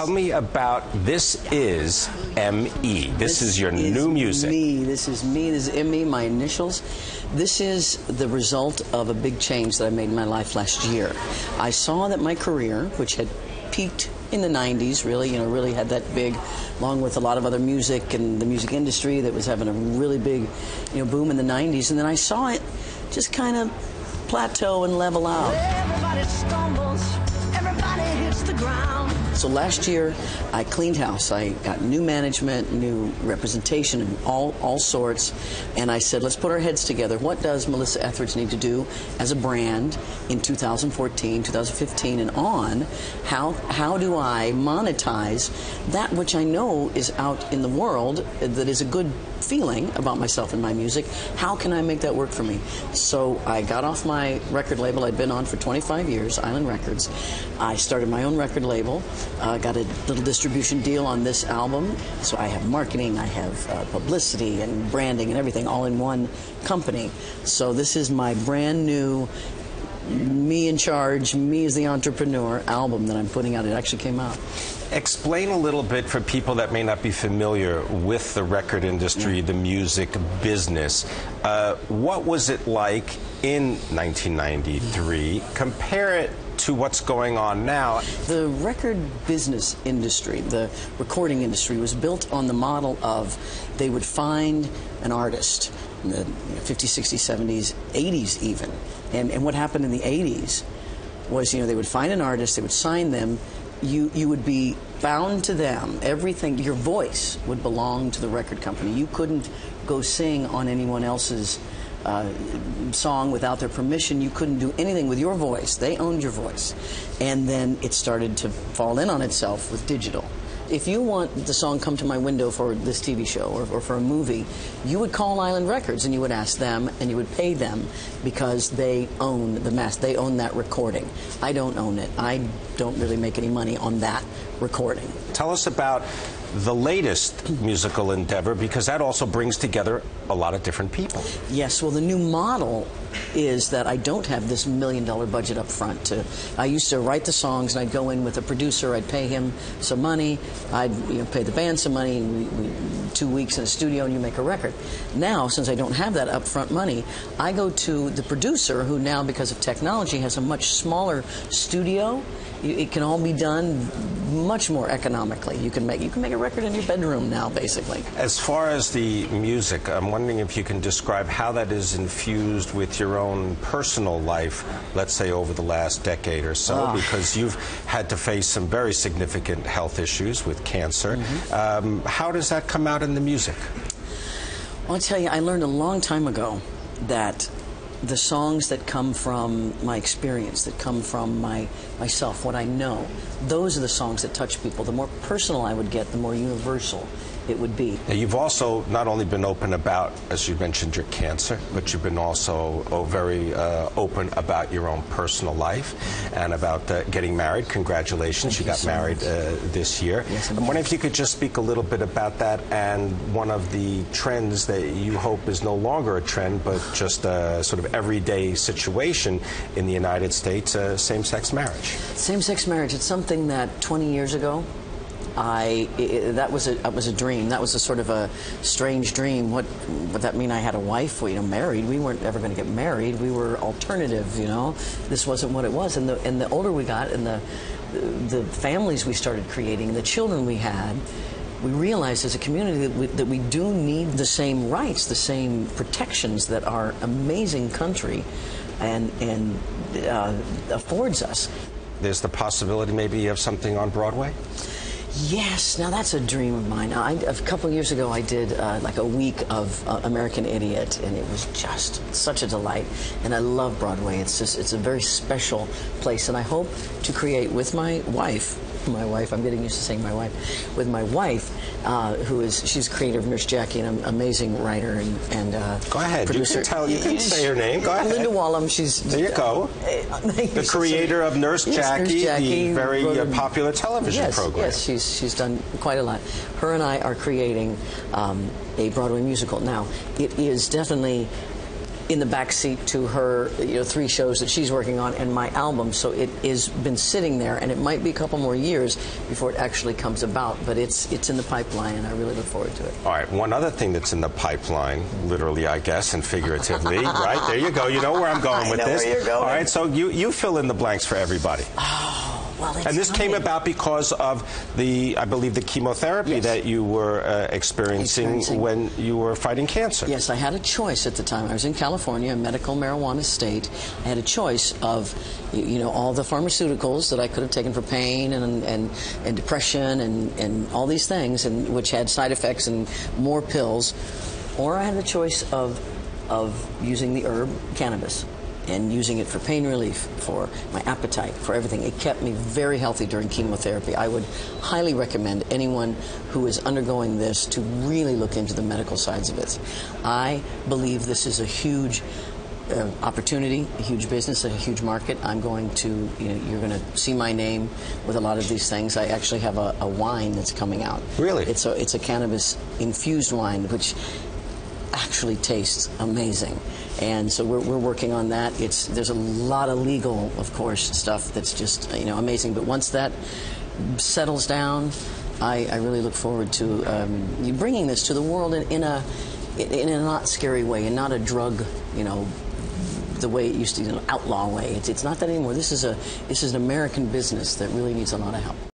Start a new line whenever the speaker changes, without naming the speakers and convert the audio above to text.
Tell me about This Is M.E. This is your new music.
This is me. This is M.E., my initials. This is the result of a big change that I made in my life last year. I saw that my career, which had peaked in the 90s, really had that big, along with a lot of other music and the music industry that was having a really big, boom in the 90s. And then I saw it just kind of plateau and level out. Everybody stumbles, everybody hits the ground. So last year, I cleaned house. I got new management, new representation, and all sorts. And I said, let's put our heads together. What does Melissa Etheridge need to do as a brand in 2014, 2015, and on? How do I monetize that which I know is out in the world that is a good feeling about myself and my music? How can I make that work for me? So I got off my record label I'd been on for 25 years, Island Records. I started my own record label, got a little distribution deal on this album. So I have marketing, I have publicity and branding and everything all in one company. So this is my brand new me in charge, me as the entrepreneur album that I'm putting out. It actually came out.
Explain a little bit for people that may not be familiar with the record industry, the music business. What was it like in 1993? Compare it to what's going on now. The
record business industry, the recording industry, was built on the model of they would find an artist in the 50s, 60s, 70s, 80s even. And what happened in the 80s was, they would find an artist, they would sign them, you would be bound to them. Everything, your voice would belong to the record company. You couldn't go sing on anyone else's song without their permission. You couldn't do anything with your voice. They owned your voice. And then it started to fall in on itself with digital. If you want the song Come to My Window for this TV show or for a movie, you would call Island Records and you would ask them and you would pay them because they own the master. They own that recording. I don't own it. I don't really make any money on that recording.
Tell us about the latest musical endeavor, because that also brings together a lot of different people.
Yes, well, the new model is that I don't have this $1 million budget up front. I used to write the songs and I'd go in with a producer, I'd pay him some money, I'd pay the band some money, and 2 weeks in a studio and you make a record. Now, since I don't have that upfront money, I go to the producer, who now, because of technology, has a much smaller studio. It can all be done much more economically. You can make a record in your bedroom now, basically.
As far as the music, I'm wondering if you can describe how that is infused with your own personal life, let's say over the last decade or so, because you've had to face some very significant health issues with cancer. Mm-hmm. How does that come out in the music?
Well, I'll tell you, I learned a long time ago that the songs that come from my experience, that come from myself, what I know, those are the songs that touch people. The more personal I would get, the more universal it would be.
Now, you've also not only been open about, as you mentioned, your cancer, but you've been also very open about your own personal life and about getting married. Congratulations, you got married this year.
Yes,
I'm wondering if you could just speak a little bit about that and one of the trends that you hope is no longer a trend, but just a sort of everyday situation in the United States, same-sex marriage.
Same-sex marriage, it's something that 20 years ago, that was a dream. That was a sort of a strange dream. What would that mean? I had a wife, married. We weren't ever going to get married. We were alternative, This wasn't what it was. And the older we got, and the families we started creating, the children we had, we realized as a community that we do need the same rights, the same protections that our amazing country and affords us.
There's the possibility maybe of something on Broadway?
Yes, now that's a dream of mine. A couple of years ago I did like a week of American Idiot, and it was just such a delight. And I love Broadway. It's a very special place, and I hope to create with my wife, I'm getting used to saying my wife, with my wife, she's creator of Nurse Jackie, an amazing writer and
go ahead, producer. You can say her name, go ahead.
Linda Wallum,
there you go. The creator of Nurse Jackie, the very popular television program.
Yes, she's done quite a lot. Her and I are creating a Broadway musical. Now, it is definitely in the backseat to her 3 shows that she's working on and my album. So it has been sitting there, and it might be a couple more years before it actually comes about. But it's in the pipeline, and I really look forward to it.
All right, one other thing that's in the pipeline, literally, I guess, and figuratively, right? There you go. You know where I'm going with this.
I know where you're going.
All right, so you fill in the blanks for everybody.
Oh, well, it's
And this came about because of I believe, the chemotherapy
Yes.
that you were experiencing when you were fighting cancer.
Yes, I had a choice at the time. I was in California, a medical marijuana state. I had a choice of, all the pharmaceuticals that I could have taken for pain and depression and all these things, and which had side effects and more pills, or I had a choice of using the herb cannabis and using it for pain relief, for my appetite, for everything. It kept me very healthy during chemotherapy. I would highly recommend anyone who is undergoing this to really look into the medical sides of it. I believe this is a huge opportunity, a huge business, a huge market. I'm going to, you're going to see my name with a lot of these things. I actually have a wine that's coming out.
Really?
It's a cannabis-infused wine, which actually tastes amazing. And so we're working on that. There's a lot of legal, of course, stuff that's just amazing. But once that settles down, I really look forward to bringing this to the world in a not scary way, and not a drug, the way it used to, outlaw way. It's not that anymore. This is an American business that really needs a lot of help.